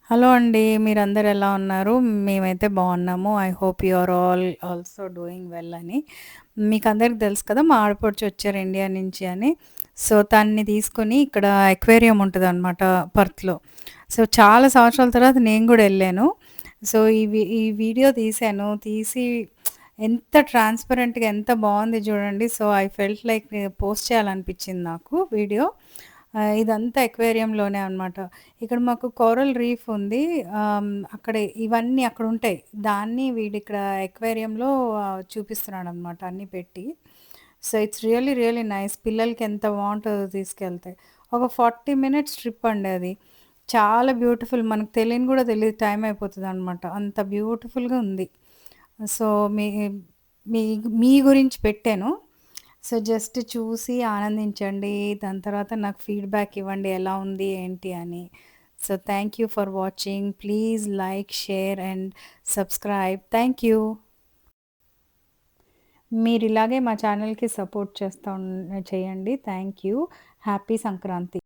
Hello అండి. మీరందరూ ఎలా ఉన్నారు? మేమైతే బాగున్నాము. I hope you are all also doing well అని. మీకందరికి తెలుసు కదా! మా ఆడపడుచు వచ్చారు ఇండియా నుంచి అని. సో, తనని తీసుకొని ఇక్కడ అక్వేరియం ఉంటదనమాట పర్త్‌లో. సో, చాలా సంవత్సరాల తర్వాత నేను గూడా ఎళ్ళాను. సో, ఈ వీడియో తీశాను. తీసి ఎంత ట్రాన్స్‌పరెంట్‌గా ఎంత బావుంది చూడండి. So, I felt like post చేయాలనిపించింది నాకు వీడియో. ఇదంతా అక్వేరియంలోనే అనమాట. ఇక్కడ మాకు కోరల్ రీఫ్ ఉంది. అక్కడ ఇవన్నీ అక్కడుంటాయి. దాన్ని వీడిక్కడ అక్వేరియంలో చూపిస్తున్నాడనమాట అన్నీ పెట్టి. So, it's really, really nice. పిల్లలకి ఎంత బావుంటదో తీసుకెళ్తే. ఒక 40 మినిట్స్ ట్రిప్ అండి అది. చాలా బ్యూటిఫుల్. మనకు తెలియని గూడా తెలీదు టైం అయిపోతదనమాట. అంత బ్యూటిఫుల్‌గా ఉంది. సో, మీ మీ మీ గురించి పెట్టాను. సో, జస్ట్ చూసి ఆనందించండి. దాని తర్వాత నాకు ఫీడ్‌బ్యాక్ ఇవ్వండి. ఎలా ఉంది? ఏంటి? అని. So, thank you for watching. Please like, share and subscribe. Thank you. మీరిలాగే మా ఛానెల్‌కి సపోర్ట్ చేయండి. Thank you. హ్యాపీ సంక్రాంతి.